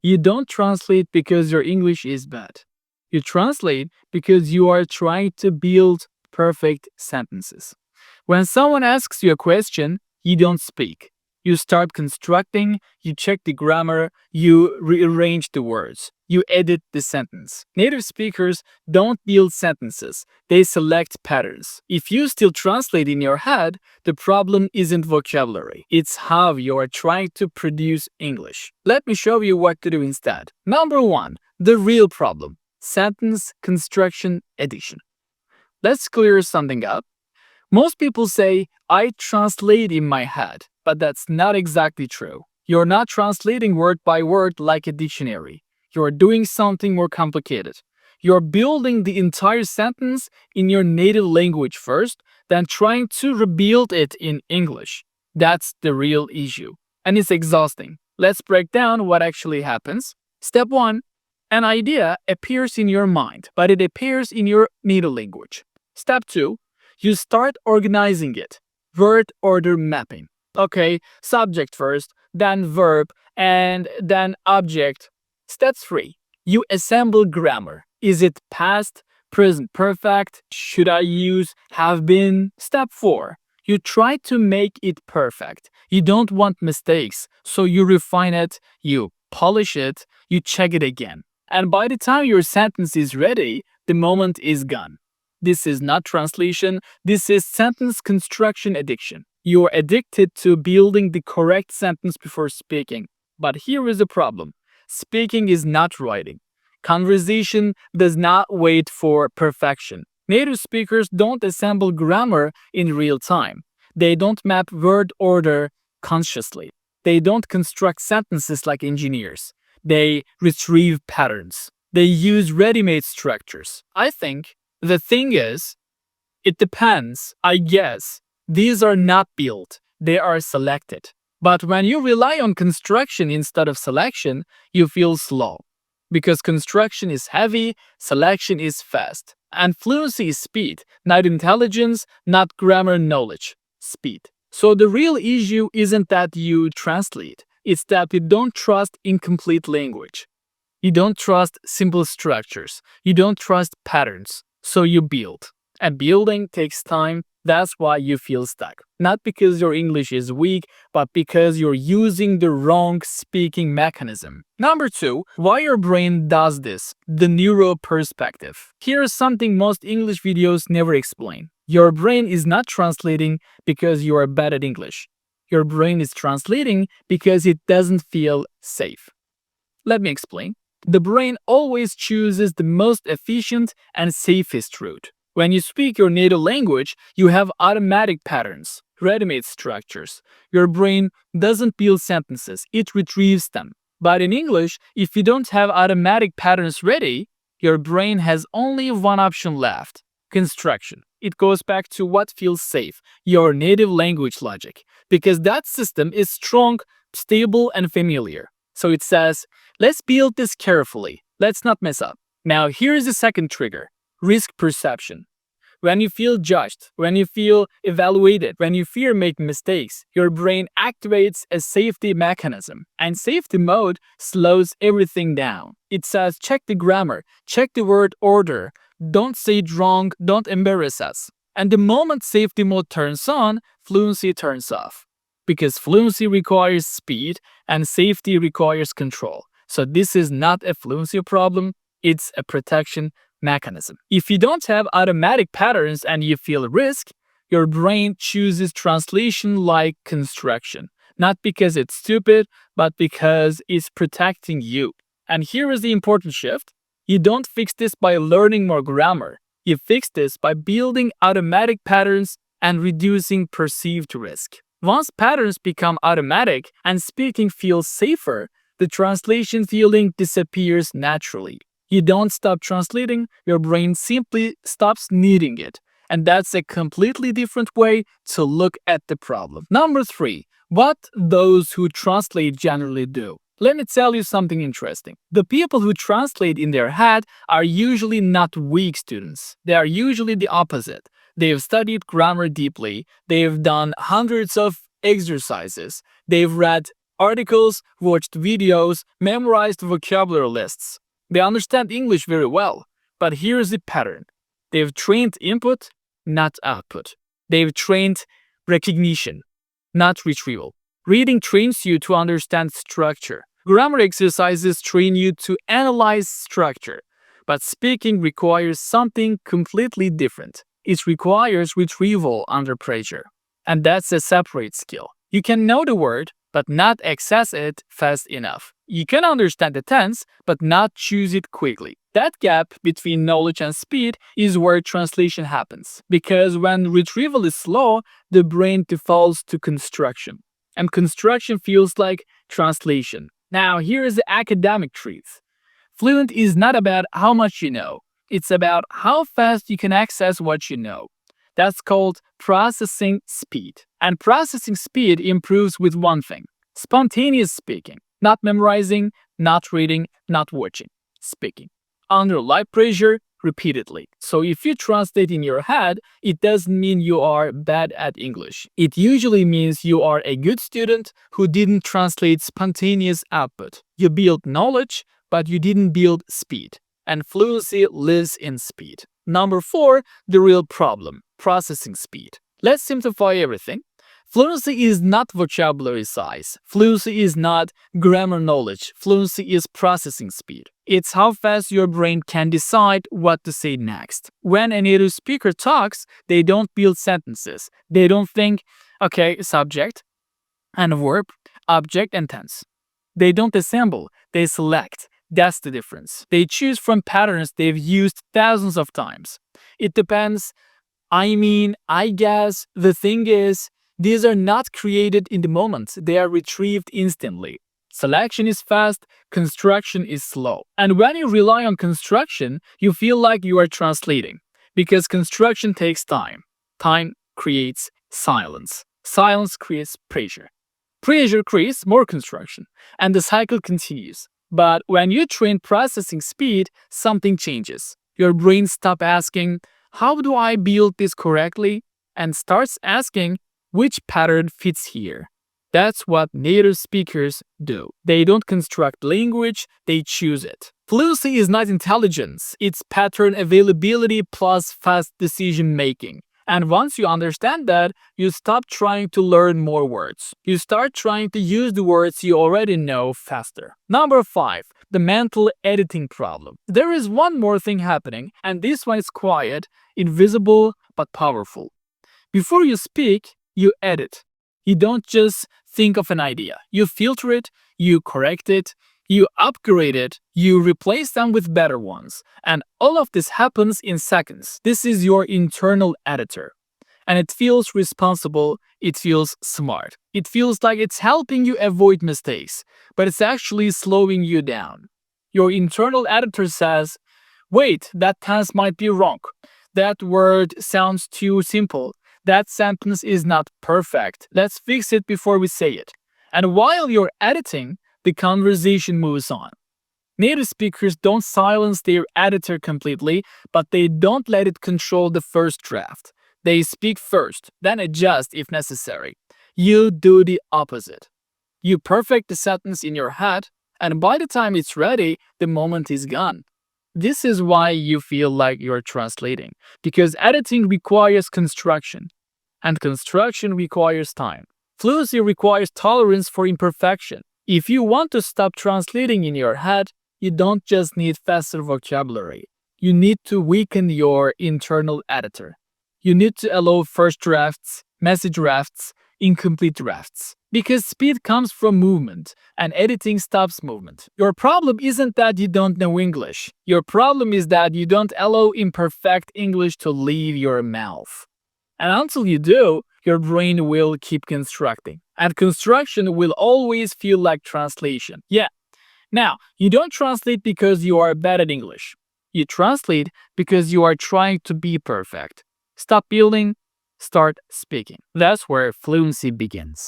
You don't translate because your English is bad. You translate because you are trying to build perfect sentences. When someone asks you a question, you don't speak. You start constructing, you check the grammar, you rearrange the words, you edit the sentence. Native speakers don't build sentences, they select patterns. If you still translate in your head, the problem isn't vocabulary, it's how you are trying to produce English. Let me show you what to do instead. Number one, the real problem: sentence construction addiction. Let's clear something up. Most people say, I translate in my head, but that's not exactly true. You're not translating word by word like a dictionary. You're doing something more complicated. You're building the entire sentence in your native language first, then trying to rebuild it in English. That's the real issue. And it's exhausting. Let's break down what actually happens. Step 1. An idea appears in your mind, but it appears in your native language. Step 2. You start organizing it. Word order mapping. Okay, subject first, then verb, and then object. Step 3. You assemble grammar. Is it past, present perfect? Should I use have been? Step 4. You try to make it perfect. You don't want mistakes, so you refine it, you polish it, you check it again. And by the time your sentence is ready, the moment is gone. This is not translation, this is sentence construction addiction. You are addicted to building the correct sentence before speaking. But here is the problem: speaking is not writing. Conversation does not wait for perfection. Native speakers don't assemble grammar in real time. They don't map word order consciously. They don't construct sentences like engineers. They retrieve patterns. They use ready-made structures. I think the thing is, it depends, I guess. These are not built, they are selected. But when you rely on construction instead of selection, you feel slow. Because construction is heavy, selection is fast. And fluency is speed, not intelligence, not grammar knowledge. Speed. So the real issue isn't that you translate, it's that you don't trust incomplete language. You don't trust simple structures. You don't trust patterns. So you build. And building takes time. That's why you feel stuck. Not because your English is weak, but because you're using the wrong speaking mechanism. Number 2, why your brain does this. The neuro perspective. Here's something most English videos never explain. Your brain is not translating because you are bad at English. Your brain is translating because it doesn't feel safe. Let me explain. The brain always chooses the most efficient and safest route. When you speak your native language, you have automatic patterns, ready-made structures. Your brain doesn't build sentences, it retrieves them. But in English, if you don't have automatic patterns ready, your brain has only one option left: construction. It goes back to what feels safe, your native language logic, because that system is strong, stable, and familiar. So it says, let's build this carefully. Let's not mess up. Now, here's the second trigger: risk perception. When you feel judged, when you feel evaluated, when you fear making mistakes, your brain activates a safety mechanism. And safety mode slows everything down. It says, check the grammar, check the word order, don't say it wrong, don't embarrass us. And the moment safety mode turns on, fluency turns off. Because fluency requires speed and safety requires control. So this is not a fluency problem, it's a protection mechanism. If you don't have automatic patterns and you feel risk, your brain chooses translation like construction. Not because it's stupid, but because it's protecting you. And here is the important shift. You don't fix this by learning more grammar. You fix this by building automatic patterns and reducing perceived risk. Once patterns become automatic and speaking feels safer, the translation feeling disappears naturally. You don't stop translating, your brain simply stops needing it. And that's a completely different way to look at the problem. Number 3, what those who translate generally do. Let me tell you something interesting. The people who translate in their head are usually not weak students. They are usually the opposite. They've studied grammar deeply, they've done hundreds of exercises, they've read articles, watched videos, memorized vocabulary lists. They understand English very well, but here's the pattern. They've trained input, not output. They've trained recognition, not retrieval. Reading trains you to understand structure. Grammar exercises train you to analyze structure. But speaking requires something completely different. It requires retrieval under pressure. And that's a separate skill. You can know the word, but not access it fast enough. You can understand the tense, but not choose it quickly. That gap between knowledge and speed is where translation happens. Because when retrieval is slow, the brain defaults to construction. And construction feels like translation. Now, here is the academic truth. Fluent is not about how much you know. It's about how fast you can access what you know. That's called processing speed. And processing speed improves with one thing: spontaneous speaking. Not memorizing, not reading, not watching. Speaking. Under light pressure, repeatedly. So if you translate in your head, it doesn't mean you are bad at English. It usually means you are a good student who didn't translate spontaneous output. You build knowledge, but you didn't build speed. And fluency lives in speed. Number 4, the real problem: processing speed. Let's simplify everything. Fluency is not vocabulary size. Fluency is not grammar knowledge. Fluency is processing speed. It's how fast your brain can decide what to say next. When a native speaker talks, they don't build sentences. They don't think, okay, subject and verb, object and tense. They don't assemble, they select. That's the difference. They choose from patterns they've used thousands of times. It depends. I mean, I guess, the thing is, these are not created in the moment, they are retrieved instantly. Selection is fast, construction is slow. And when you rely on construction, you feel like you are translating. Because construction takes time. Time creates silence. Silence creates pressure. Pressure creates more construction. And the cycle continues. But when you train processing speed, something changes. Your brain stops asking, how do I build this correctly? And starts asking, which pattern fits here? That's what native speakers do. They don't construct language, they choose it. Fluency is not intelligence, it's pattern availability plus fast decision making. And once you understand that, you stop trying to learn more words. You start trying to use the words you already know faster. Number 5, the mental editing problem. There is one more thing happening, and this one is quiet, invisible, but powerful. Before you speak, you edit. You don't just think of an idea. You filter it, you correct it, you upgrade it, you replace them with better ones. And all of this happens in seconds. This is your internal editor. And it feels responsible, it feels smart. It feels like it's helping you avoid mistakes, but it's actually slowing you down. Your internal editor says, wait, that tense might be wrong. That word sounds too simple. That sentence is not perfect. Let's fix it before we say it. And while you're editing, the conversation moves on. Native speakers don't silence their editor completely, but they don't let it control the first draft. They speak first, then adjust if necessary. You do the opposite. You perfect the sentence in your head, and by the time it's ready, the moment is gone. This is why you feel like you're translating, because editing requires construction, and construction requires time. Fluency requires tolerance for imperfection. If you want to stop translating in your head, you don't just need faster vocabulary. You need to weaken your internal editor. You need to allow first drafts, messy drafts, incomplete drafts. Because speed comes from movement, and editing stops movement. Your problem isn't that you don't know English. Your problem is that you don't allow imperfect English to leave your mouth. And until you do, your brain will keep constructing. And construction will always feel like translation. Yeah. Now, you don't translate because you are bad at English. You translate because you are trying to be perfect. Stop building, start speaking. That's where fluency begins.